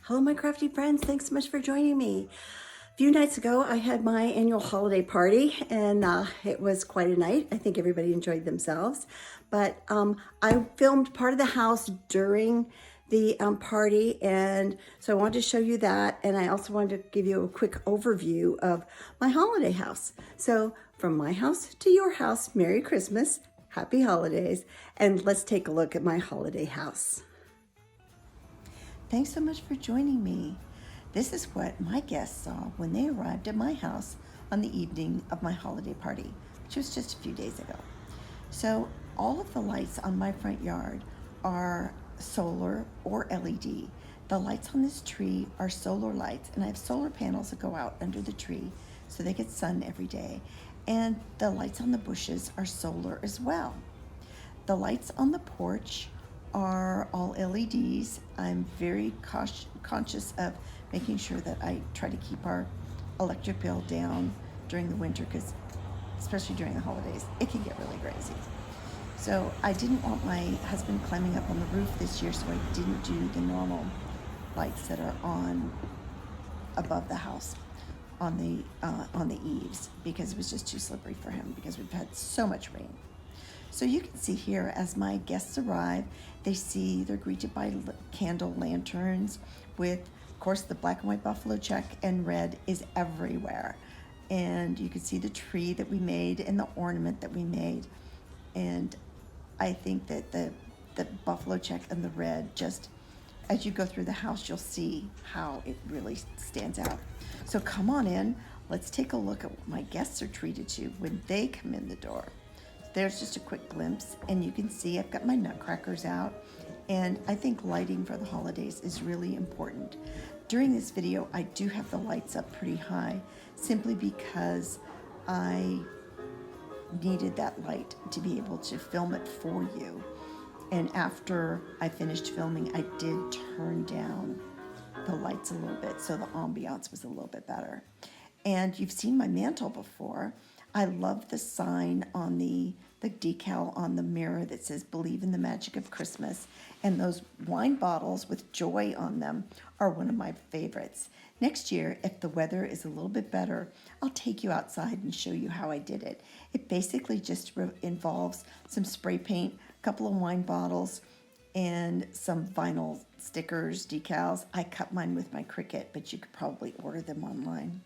Hello, my crafty friends. Thanks so much for joining me. A few nights ago, I had my annual holiday party, and it was quite a night. I think everybody enjoyed themselves. But I filmed part of the house during the party, and so I wanted to show you that. And I also wanted to give you a quick overview of my holiday house. So, from my house to your house, Merry Christmas, Happy Holidays, and let's take a look at my holiday house. Thanks so much for joining me. This is what my guests saw when they arrived at my house on the evening of my holiday party, which was just a few days ago. So all of the lights on my front yard are solar or LED. The lights on this tree are solar lights, and I have solar panels that go out under the tree so they get sun every day. And the lights on the bushes are solar as well. The lights on the porch are all LEDs. I'm very conscious of making sure that I try to keep our electric bill down during the winter, because especially during the holidays, it can get really crazy. So I didn't want my husband climbing up on the roof this year, so I didn't do the normal lights that are on above the house on the eaves, because it was just too slippery for him because we've had so much rain. So you can see here, as my guests arrive, they're greeted by candle lanterns with, of course, the black and white buffalo check and red is everywhere. And you can see the tree that we made and the ornament that we made. And I think that the buffalo check and the red, just as you go through the house, you'll see how it really stands out. So come on in. Let's take a look at what my guests are treated to when they come in the door. There's just a quick glimpse, and you can see I've got my nutcrackers out, and I think lighting for the holidays is really important. During this video, I do have the lights up pretty high, simply because I needed that light to be able to film it for you. And after I finished filming, I did turn down the lights a little bit so the ambiance was a little bit better. And you've seen my mantle before. I love the sign on the decal on the mirror that says "Believe in the Magic of Christmas," and those wine bottles with joy on them are one of my favorites. Next year, if the weather is a little bit better, I'll take you outside and show you how I did it. It basically just involves some spray paint, a couple of wine bottles, and some vinyl stickers, decals. I cut mine with my Cricut, but you could probably order them online.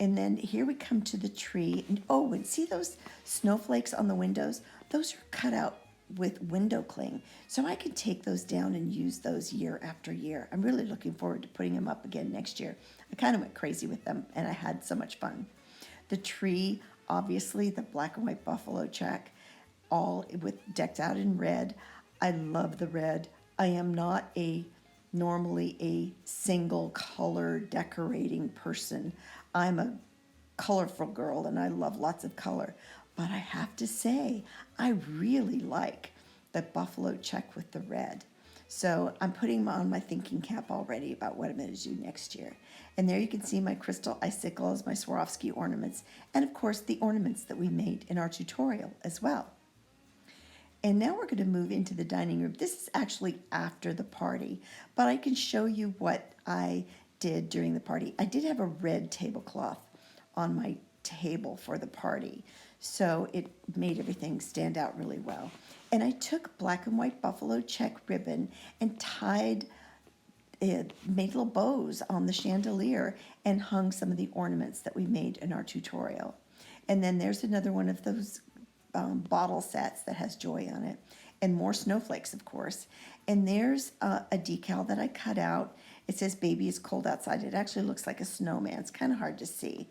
And then here we come to the tree. And see those snowflakes on the windows? Those are cut out with window cling. So I can take those down and use those year after year. I'm really looking forward to putting them up again next year. I kind of went crazy with them, and I had so much fun. The tree, obviously, the black and white buffalo check, all decked out in red. I love the red. I am not normally a single color decorating person. I'm a colorful girl, and I love lots of color. But I have to say, I really like the buffalo check with the red. So I'm putting on my thinking cap already about what I'm going to do next year. And there you can see my crystal icicles, my Swarovski ornaments, and of course the ornaments that we made in our tutorial as well. And now we're going to move into the dining room. This is actually after the party, but I can show you what I did during the party. I did have a red tablecloth on my table for the party, so it made everything stand out really well. And I took black and white buffalo check ribbon and made little bows on the chandelier and hung some of the ornaments that we made in our tutorial. And then there's another one of those bottle sets that has joy on it, and more snowflakes, of course. And there's a decal that I cut out. It says "Baby, it's cold outside." It actually looks like a snowman. It's kind of hard to see,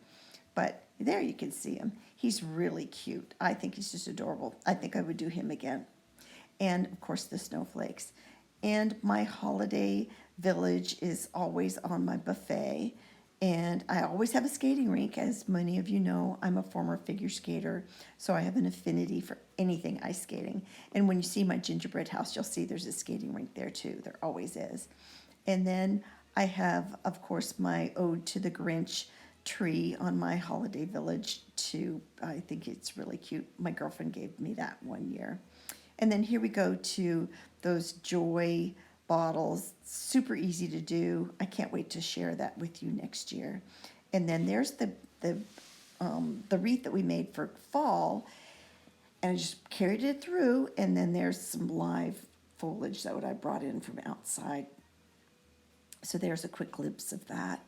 but there you can see him. He's really cute. I think he's just adorable. I think I would do him again. And of course the snowflakes. And my holiday village is always on my buffet. And I always have a skating rink. As many of you know, I'm a former figure skater, so I have an affinity for anything ice skating. And when you see my gingerbread house, you'll see there's a skating rink there too. There always is. And then I have, of course, my Ode to the Grinch tree on my holiday village too. I think it's really cute. My girlfriend gave me that one year. And then here we go to those joy bottles, super easy to do. I can't wait to share that with you next year. And then there's the wreath that we made for fall, and I just carried it through. And then there's some live foliage that I brought in from outside. So there's a quick glimpse of that,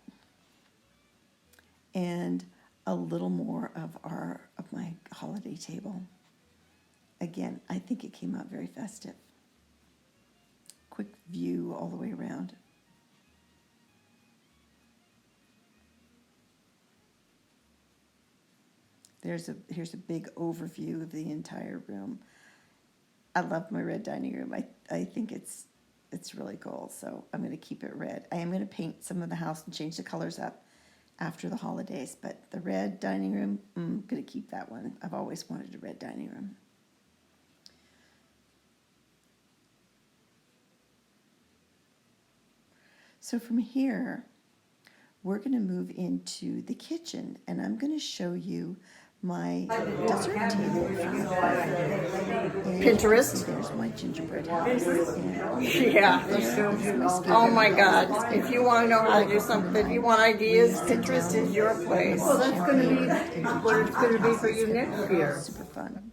and a little more of my holiday table. Again, I think it came out very festive. Quick view all the way around. Here's a big overview of the entire room. I love my red dining room. I think it's really cool, so I'm going to keep it red. I am going to paint some of the house and change the colors up after the holidays, but the red dining room, I'm going to keep that one. I've always wanted a red dining room. So from here, we're going to move into the kitchen, and I'm going to show you my dessert table. Pinterest. There's my gingerbread house. Yeah. Oh my God. If you want to know how to do something, if you want ideas, Pinterest is your place. Well, that's going to be what it's going to be for you next year. Super fun.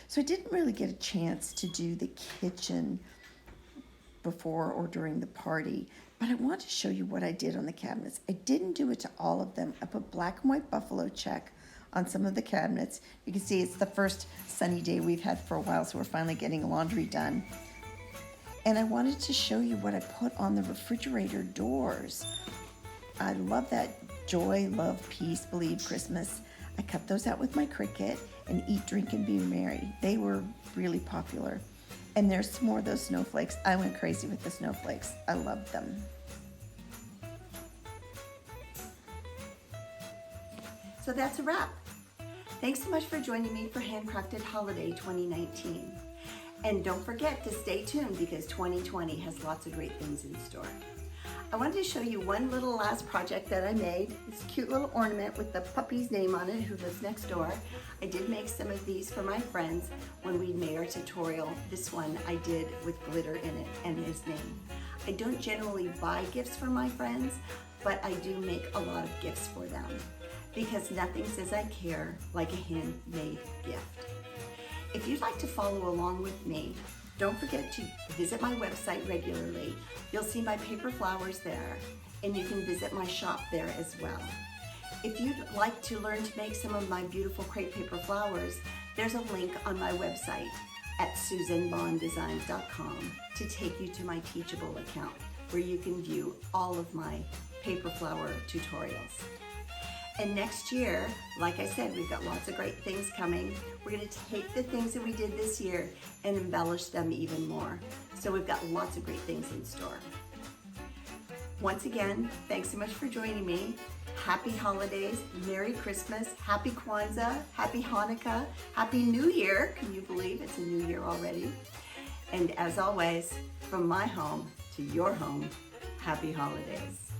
So I didn't really get a chance to do the kitchen before or during the party, but I want to show you what I did on the cabinets. I didn't do it to all of them. I put black and white buffalo check on some of the cabinets. You can see it's the first sunny day we've had for a while, so we're finally getting laundry done. And I wanted to show you what I put on the refrigerator doors. I love that joy, love, peace, believe, Christmas. I cut those out with my Cricut, and eat, drink, and be merry. They were really popular. And there's some more of those snowflakes. I went crazy with the snowflakes. I love them. So that's a wrap. Thanks so much for joining me for Handcrafted Holiday 2019. And don't forget to stay tuned because 2020 has lots of great things in store. I wanted to show you one little last project that I made. This cute little ornament with the puppy's name on it who lives next door. I did make some of these for my friends when we made our tutorial. This one I did with glitter in it and his name. I don't generally buy gifts for my friends, but I do make a lot of gifts for them because nothing says I care like a handmade gift. If you'd like to follow along with me, don't forget to visit my website regularly. You'll see my paper flowers there, and you can visit my shop there as well. If you'd like to learn to make some of my beautiful crepe paper flowers, there's a link on my website at SusanBondDesigns.com to take you to my Teachable account, where you can view all of my paper flower tutorials. And next year, like I said, we've got lots of great things coming. We're going to take the things that we did this year and embellish them even more. So we've got lots of great things in store. Once again, thanks so much for joining me. Happy holidays, Merry Christmas, Happy Kwanzaa, Happy Hanukkah, Happy New Year. Can you believe it's a new year already? And as always, from my home to your home, happy holidays.